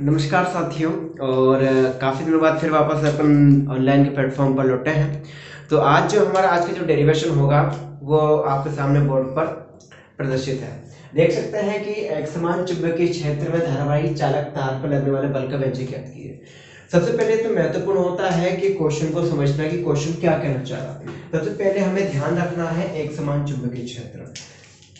नमस्कार साथियों। और काफ़ी दिनों बाद फिर वापस अपन ऑनलाइन के प्लेटफॉर्म पर लौटे हैं। तो आज का जो डेरिवेशन होगा वो आपके सामने बोर्ड पर प्रदर्शित है। देख सकते हैं कि एक समान चुंबकीय क्षेत्र में धारावाही चालक तार पर लगने वाले बल का व्यंजक ज्ञात कीजिए। सबसे पहले तो महत्वपूर्ण होता है कि क्वेश्चन को समझना कि क्वेश्चन क्या कहना चाह रहा है। सबसे पहले हमें ध्यान रखना है एक समान चुंबकीय क्षेत्र।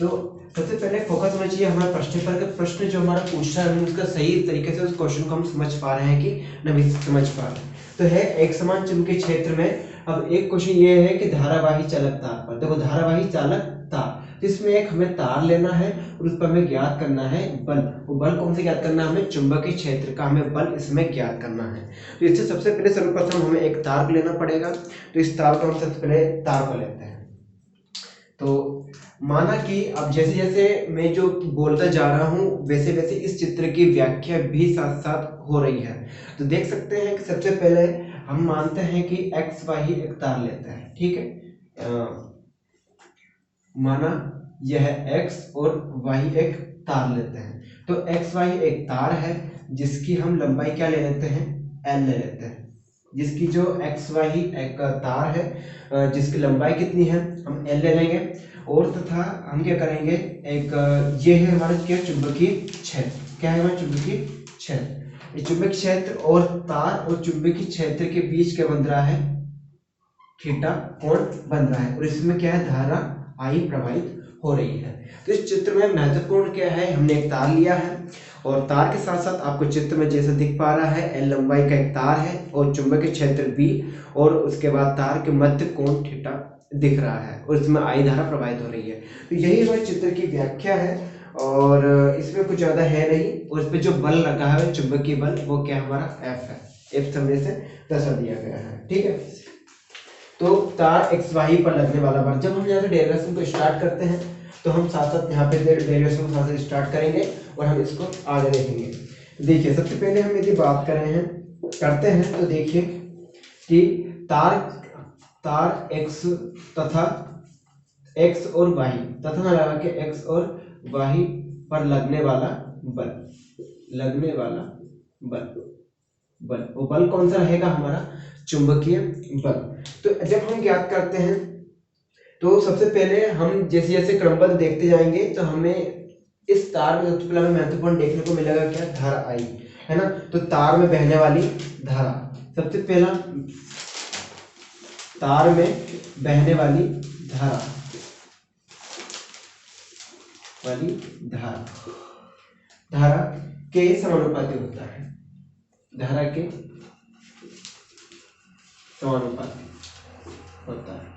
तो सबसे पहले फोकस होना चाहिए हमारे प्रश्न पर कि प्रश्न जो हमारा पूछ रहा है उसका सही तरीके से उस क्वेश्चन को हम समझ पा रहे हैं कि नहीं समझ पा रहे हैं। तो है एक समान चुंबकीय क्षेत्र में। अब एक क्वेश्चन ये है कि धारावाही चालक तार पर, देखो धारावाही चालक तार, तो इसमें एक हमें तार लेना है और उस पर हमें ज्ञात करना है बल। वो बल कौन से ज्ञात करना है? हमें चुंबकीय क्षेत्र का हमें बल इसमें ज्ञात करना है। तो इससे सबसे पहले सर्वप्रथम हमें एक तार को लेना पड़ेगा। तो इस तार को हम सबसे पहले तार को लेते हैं। तो माना कि अब जैसे जैसे मैं जो बोलता जा रहा हूं वैसे वैसे इस चित्र की व्याख्या भी साथ साथ हो रही है। तो देख सकते हैं कि सबसे पहले हम मानते हैं कि एक्स वाई एक तार लेता है, ठीक है। माना यह एक्स और वाई एक तार लेते हैं। तो एक्स वाई एक तार है जिसकी हम लंबाई क्या ले लेते हैं? एल ले लेते हैं। जिसकी जो एक्स वाई एक तार है जिसकी लंबाई कितनी है? हम एल ले लेंगे। और तथा हम क्या करेंगे, एक ये है हमारा क्या चुंबकीय क्षेत्र। क्या है हमारा चुंबकीय क्षेत्र? ये चुंबकीय क्षेत्र और तार और चुंबकीय क्षेत्र के बीच क्या बन रहा है? थीटा कोण बन रहा है। और इसमें क्या है? धारा आई प्रवाहित हो रही है। तो इस चित्र में महत्वपूर्ण क्या है? हमने एक तार लिया है और तार के साथ साथ आपको चित्र में जैसे दिख पा रहा है एल लंबाई का एक तार है और चुंबकीय क्षेत्र बी और उसके बाद तार के मध्य कोण थीटा दिख रहा है और इसमें आई धारा प्रवाहित हो रही है। तो यही हमारे चित्र की व्याख्या है और इसमें कुछ ज्यादा है नहीं। और इस पे जो बल लगा है चुंबकीय बल वो क्या हमारा एफ है। एफ समझे से दर्शा दिया गया है, ठीक है। तो तार एक्स वाई पर लगने वाला बल, जब हम यहाँ से डेरिवेशन को स्टार्ट करते हैं तो हम साथ साथ यहाँ पे डेरिवेशन को साथ साथ स्टार्ट करेंगे और हम इसको आगे देखेंगे। देखिए सबसे पहले हम यदि बात करते हैं तो देखिए कि तार एक्स तथा एक्स और वाई तथा ना लगा के एक्स और वाई पर लगने वाला बल वो बल कौन सा रहेगा? हमारा चुंबकीय बल। तो जब हम ज्ञात करते हैं तो सबसे पहले हम जैसे जैसे क्रमबद्ध देखते जाएंगे तो हमें इस तार में सबसे पहले हमें महत्वपूर्ण देखने को मिलेगा क्या? धारा आई, है ना। तो तार में बहने वाली धारा, सबसे पहला तार में बहने वाली धारा के समानुपाती होता है। धारा के समानुपाती होता है।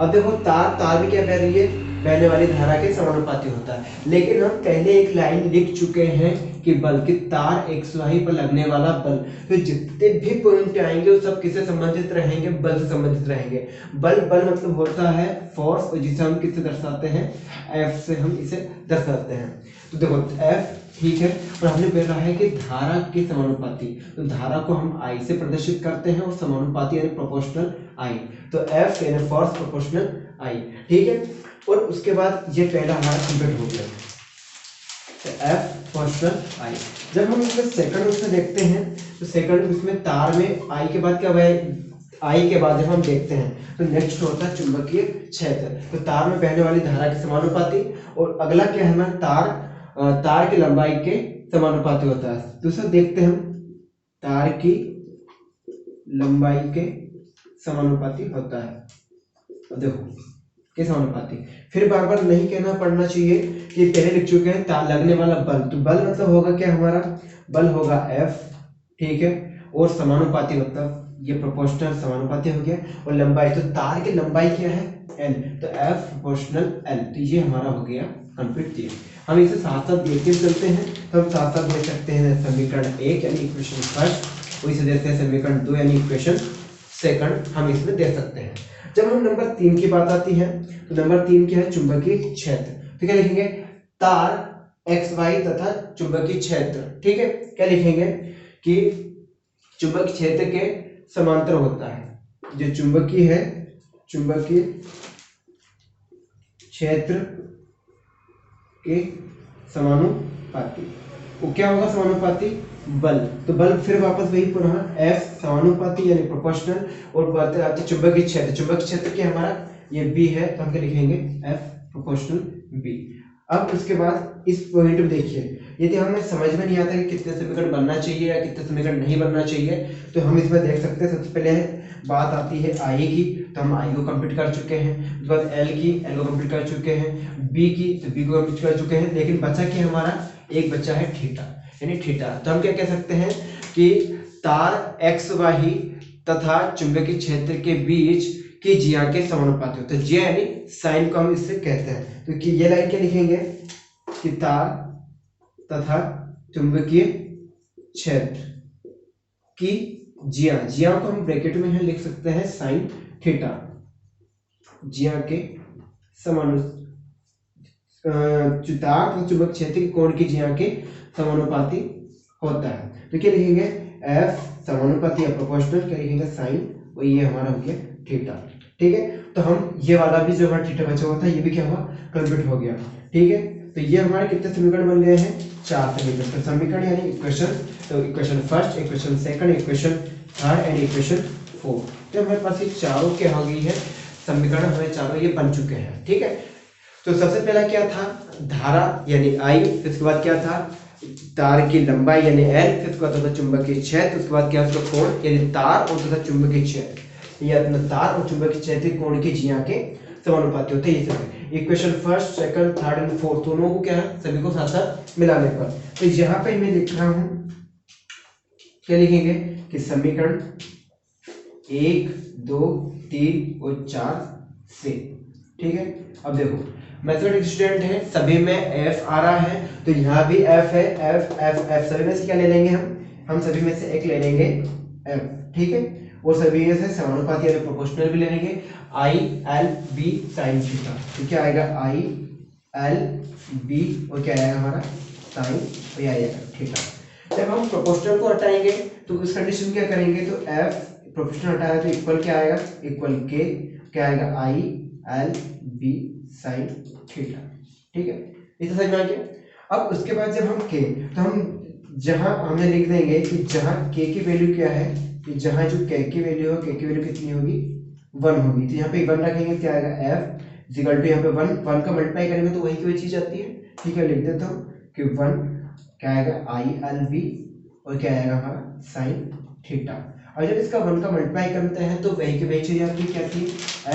अब देखो तार भी क्या बह रही है? बहने वाली धारा के समानुपाती होता है। लेकिन हम पहले एक लाइन लिख चुके हैं कि बल की तार एक्स वाई पर लगने वाला बल, तो जितने भी पॉइंट आएंगे वो सब किससे संबंधित रहेंगे? बल से संबंधित रहेंगे। बल मतलब होता है फोर्स और जिसे हम किससे दर्शाते हैं? एफ से हम इसे दर्शाते हैं। तो देखो एफ, ठीक है। और हमने बोला है कि धारा के समानुपाती, तो धारा को हम आई से प्रदर्शित करते हैं और समानुपाती यानी प्रोपोर्शनल आई। तो एफ यानी फोर्स प्रोपोर्शनल आई, ठीक है। और उसके बाद ये पहला हमारा कंप्लीट हो गया। तो एफ प्रोपोर्शनल आई। जब हम इसमें सेकंड उसमें देखते हैं तो सेकंड उसमें तार में आई के बाद क्या हुआ है? आई के बाद जब हम देखते हैं तो नेक्स्ट होता है चुंबकीय क्षेत्र। तो तार में बहने वाली धारा के समानुपाती। और अगला क्या है? तार की लंबाई के समानुपाती होता है। दूसरा देखते हैं हम तार की लंबाई के समानुपाती होता है। देखो के समानुपाती। फिर बार बार नहीं कहना पड़ना चाहिए कि पहले लिख चुके हैं तार लगने वाला बल। तो बल मतलब होगा क्या? हमारा बल होगा एफ, ठीक है। और समानुपाती मतलब ये प्रोपोर्शनल समानुपाती हो गया। और लंबाई, तो तार की लंबाई क्या है? एल, तो एफ प्रोपोर्शनल एल। तो ये हमारा हो गया कंप्लीट चीज। हम इसे साथ साथ देखते चलते हैं तो हम साथ साथ देख सकते हैं समीकरण 1 यानी इक्वेशन फर्स्ट, वही से देखते हैं समीकरण 2 यानी इक्वेशन सेकंड, हम इसमें दे सकते हैं। जब हम नंबर 3 की बात आती है तो नंबर 3 क्या है? चुंबकीय क्षेत्र। तो क्या लिखेंगे? तार एक्स वाई तथा चुंबकीय क्षेत्र, ठीक है। क्या लिखेंगे कि चुंबकीय क्षेत्र के समांतर होता है। जो चुंबकीय है, चुंबकीय क्षेत्र के समानुपाती। वो क्या होगा समानुपाती? बल। तो बल फिर वापस वही पुनः F समानुपाती यानी प्रोपोर्शनल, और बात आती है चुंबकीय क्षेत्र। चुंबकीय क्षेत्र क्या हमारा ये B है, तो हम क्या लिखेंगे F प्रोपोर्शनल B। अब उसके बाद इस पॉइंट में देखिए, यदि हमें समझ में नहीं आता कि कितने समीकरण बनना चाहिए या कितने समीकरण नहीं बनना चाहिए, तो हम इसमें देख सकते हैं। सबसे पहले बात आती है आई की, तो हम आई को कंप्लीट कर चुके हैं। उसके बाद एल की, एल को कंप्लीट कर चुके हैं। बी की, तो बी को कंप्लीट कर चुके हैं। लेकिन बचा क्या हमारा? एक बच्चा है थीटा, यानी थीटा। तो हम क्या कह सकते हैं कि तार एक्स वाही तथा चुंबकीय क्षेत्र के बीच की जिया के समानुपाती होता है। जिया यानी साइन को हम इससे कहते हैं। तो कि ये लाइन क्या लिखेंगे कि तार तथा चुंबकीय क्षेत्र की जिया, जिया को हम ब्रैकेट में लिख सकते हैं साइन थीटा। जिया के तार तथा चुंबक क्षेत्र के कोण की जिया के समानुपाती होता है। तो क्या लिखेंगे? F समानुपाती या प्रोपोर्शनल, क्या लिखेंगे साइन, और ये हमारा हो गया थीटा। ठीक है, तो हम ये वाला भी जो हमारा थीटा बचा हुआ था ये भी क्या हुआ? कंप्लीट हो गया। ठीक है, तो ये हमारे कितने समीकरण बन गए हैं? 4 समीकरण। तो समीकरण यानी इक्वेशन, तो equation first, equation second, equation third and equation fourth. तो हमारे पास ये चारों क्या हो गई है? समीकरण हमें चारों ये बन चुके हैं। ठीक है, तो सबसे पहला क्या था? धारा यानी आई, फिर उसके बाद क्या था? तार की लंबाई यानी एल, फिर उसके बाद चुंबकीय क्षेत्र, उसके बाद क्या? उसका कोण यानी तार और तथा चुंबकीय क्षेत्र, ये अपना तार और चुंबकीय क्षेत्र कोण की जिया के समानुपाती होते हैं। ये सब equation first, second, third and fourth दोनों को क्या है? सभी को साथ साथ मिलाने पर। तो यहाँ पे मैं लिख रहा हूं, क्या लिखेंगे कि समीकरण 1, 2, 3 और 4 से। ठीक है, अब देखो मैथमेटिक्स स्टूडेंट है, सभी में F आ रहा है, तो यहाँ भी F है। F F F सभी में से क्या ले लेंगे? हम सभी में से एक ले लेंगे F। ठीक है, और सभी में से समानुपाती यानी प्रोपोर्शनल भी ले लेंगे I L B sin theta. तो क्या आएगा? I L B और क्या आएगा हमारा? sin, और ये आएगा थीटा। जब हम प्रोपोर्शनल को हटाएंगे तो उस कंडीशन क्या करेंगे? तो F प्रोपोर्शनल हटाया तो इक्वल क्या आएगा? इक्वल K, क्या आएगा? I L B sin theta. ठीक है, इतना समझ में आ गया। अब उसके बाद जब हम K, तो हम जहां हमें लिख देंगे कि जहां K की वैल्यू क्या है, कि जहां जो K की वैल्यू हो, K की वैल्यू कितनी होगी? 1 होगी। तो यहाँ पे 1 रखेंगे, क्या आएगा? F इक्वल टू यहाँ पे 1 का मल्टीप्लाई करेंगे तो वही की वही चीज आती है। ठीक है, लिख देता हूँ कि 1 क्या आएगा? I L B और क्या आएगा हमारा? Sine theta. और जब इसका 1 का मल्टीप्लाई करते हैं तो वही की वही चीज आती है। क्या थी?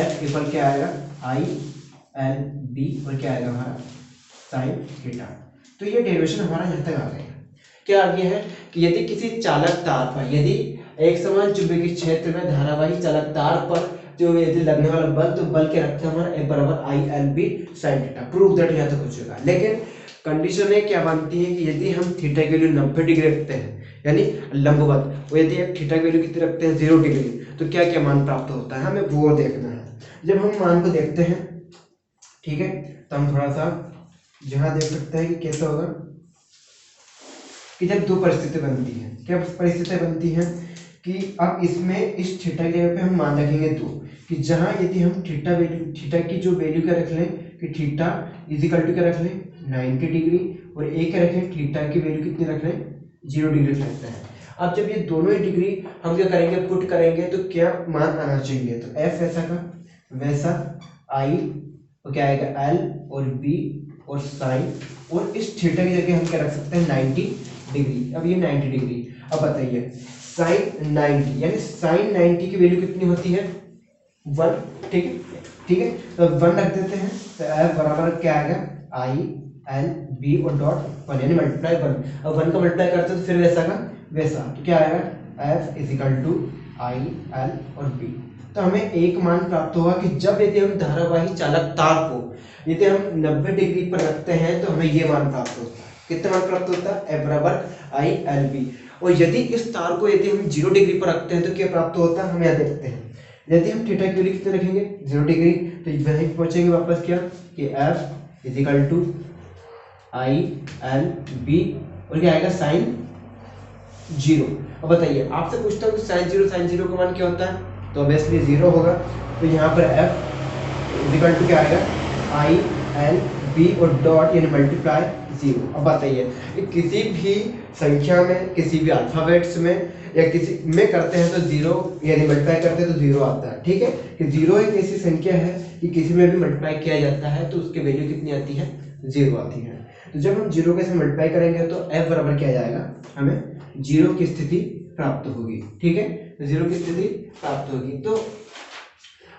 F इक्वल क्या आएगा? I L B और क्या आएगा हमारा? Sine theta. तो ये डेरिवेशन हमारा यहाँ तक आ गया। क्या आ गया है कि यदि किसी चालक तार पर, यदि एक समान चुंबकीय क्षेत्र में धारावाही चालक तार पर जो यदि लगने वाला बल, तो बल के रखते हैं हमारा F बराबर I L B sine theta. Prove that यहाँ तक हो चुका है। लेकिन कंडीशन है क्या बनती है कि यदि हम थीटा की वैल्यू 90 डिग्री रखते हैं यानी लंबवत, और यदि थीटा की वैल्यू कितनी रखते हैं? 0 डिग्री, तो क्या क्या मान प्राप्त होता है? हमें वो देखना है। जब हम मान को देखते हैं, ठीक है, तो हम थोड़ा सा जहां देख सकते हैं कि कैसा होगा कि जब दो परिस्थिति बनती है। क्या परिस्थिति बनती है कि अब इसमें इस थीटा की जगह पे हम मान रखेंगे 2, कि जहां यदि हम थीटा की जो वैल्यू क्या रख लें कि थीटा इज इक्वल टू क्या रख लें? 90 डिग्री, और एक क्या रखें? थीटा की वैल्यू कितनी रख लें? 0 डिग्री रख लेते हैं। अब जब ये दोनों ही डिग्री हम क्या करेंगे? पुट करेंगे, तो क्या मान आना चाहिए? तो F ऐसा का वैसा, I और क्या आएगा? L और B और साइन, और इस थीटा की जगह हम क्या रख सकते हैं? 90 डिग्री। अब ये 90 डिग्री, अब बताइए साइन 90 यानी साइन 90 की वैल्यू कितनी होती है? 1। ठीक है, ठीक है, तो 1 रख देते हैं। तो F बराबर क्या आएगा? I L B और डॉट 1 यानी मल्टीप्लाई 1। अब 1 का मल्टीप्लाई करते हैं तो फिर वैसा का वैसा, तो क्या आएगा? F is equal to I L और B। तो हमें एक मान प्राप्त होगा कि जब यदि हम धारावाही चालक तार को यदि हम 90 डिग्री पर रखते हैं तो हमें ये मान प्राप्त होता है। कितना मान प्राप्त होता है? F बराबर I L B। और यदि इस तार को यदि हम 0 डिग्री पर रखते हैं तो क्या प्राप्त होता है? हम यहाँ देखते हैं। यदि हम थीटा की वैल्यू कितने रखेंगे? 0 डिग्री, तो वहीं पहुंचेंगे वापस क्या कि F is equal to I L B और क्या आएगा? साइन 0। अब बताइए, आपसे पूछता हूँ साइन 0 का मान क्या होता है? तो ऑब्वियसली 0 होगा। तो यहाँ पर F इज इक्वल टू क्या आएगा? I L बी और डॉट यानी मल्टीप्लाई 0। अब बताइए कि किसी भी संख्या में, किसी भी अल्फाबेट्स में या किसी में करते हैं तो 0 यानी मल्टीप्लाई करते हैं तो 0 आता है। ठीक है कि 0 एक ऐसी संख्या है कि किसी में भी मल्टीप्लाई किया जाता है तो उसकी वैल्यू कितनी आती है, 0 आती है। तो जब हम 0 के साथ मल्टीप्लाई करेंगे तो f बराबर क्या जाएगा, हमें 0 की स्थिति प्राप्त होगी। ठीक है, 0 की स्थिति प्राप्त होगी। तो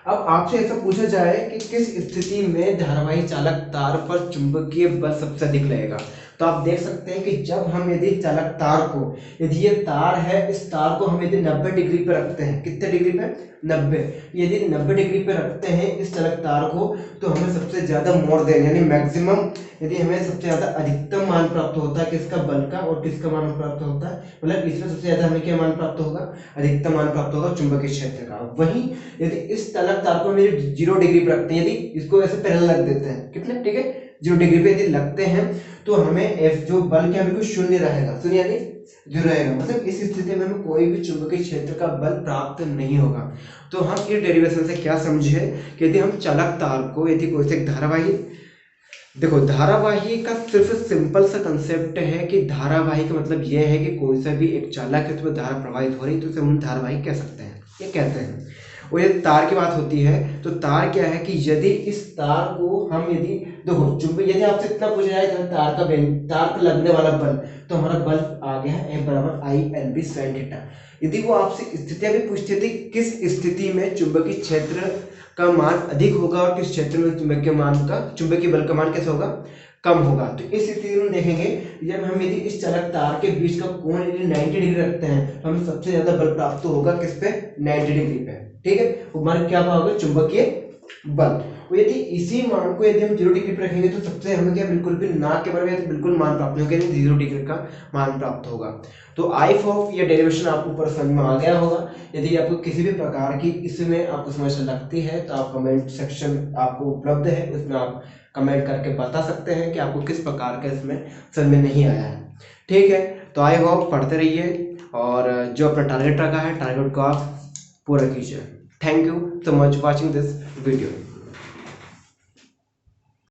अब आपसे ऐसा पूछा जाए कि किस स्थिति में धारावाही चालक तार पर चुंबकीय बल सबसे अधिक लगेगा, तो आप देख सकते हैं कि जब हम यदि चालक तार को, यदि ये तार है, इस तार को हम यदि 90 डिग्री पे रखते हैं, कितने डिग्री पे, 90, यदि 90 डिग्री पे रखते हैं इस चालक तार को, तो हमें सबसे ज्यादा मोर देन यानी मैक्सिमम, यदि हमें सबसे ज्यादा अधिकतम मान प्राप्त होता है किसका, बल का, और किसका मान प्राप्त होता है, मतलब इसमें सबसे ज्यादा हमें क्या मान प्राप्त होगा, अधिकतम मान प्राप्त होगा चुंबकीय क्षेत्र का। वहीं यदि इस चालक तार को हम 0 डिग्री पे रखते हैं, यदि इसको ऐसे पैरेलल रख देते हैं, कितने, ठीक है, 0 डिग्री पे यदि लगते हैं तो हमें F जो बल क्या बिल्कुल शून्य रहेगा, शून्य यानी 0 रहेगा, मतलब इस स्थिति में हमें कोई भी चुंबकीय क्षेत्र का बल प्राप्त नहीं होगा। तो हम इस डेरिवेशन से क्या समझे कि यदि हम चालक तार को, यदि कोई से धारावाही, देखो धारावाही का सिर्फ सिंपल सा कंसेप्ट है कि धारावाही का मतलब यह है कि कोई सा भी एक चालक है उसमें धारा प्रवाहित हो रही तो उसे हम धारावाही कह सकते हैं, ये कहते हैं। और यदि तार की बात होती है तो तार क्या है कि यदि इस तार को हम, यदि देखो चुंबक, यदि आपसे इतना पूछा जाए तो तार का तार पर लगने वाला बल, तो हमारा बल आ गया है F बराबर I/L/B sin थीटा। यदि वो आपसे स्थितियां भी पूछती थी किस स्थिति में चुंबकीय क्षेत्र का मान अधिक होगा और किस क्षेत्र में चुंबकीय बल का मान कैसा होगा, कम होगा, तो इस स्थिति में देखेंगे जब हम यदि इस चालक तार के बीच का कोण यदि 90 डिग्री रखते हैं तो हमें सबसे ज्यादा बल प्राप्त होगा किस पे, 90 डिग्री पे। ठीक है, वो मान क्या होगा, चुंबकीय बल। और यदि इसी मान को यदि हम 0 डिग्री पे रखेंगे तो सबसे हमें क्या, बिल्कुल भी ना के बराबर तो बिल्कुल मान प्राप्त नहीं होगा, 0 डिग्री का मान प्राप्त होगा। तो आई होप ये डेरिवेशन आपको ऊपर समझ में आ गया होगा। यदि आपको किसी भी प्रकार की इसमें आपको समस्या लगती है तो आप कमेंट सेक्शन आपको उपलब्ध है, उसमें आप कमेंट करके बता सकते हैं कि आपको किस प्रकार का इसमें समझ में नहीं आया है। ठीक है, तो आई होप पढ़ते रहिए और जो अपना टारगेट रखा है टारगेट को आप पूरा कीजिए। Thank you so much watching this video.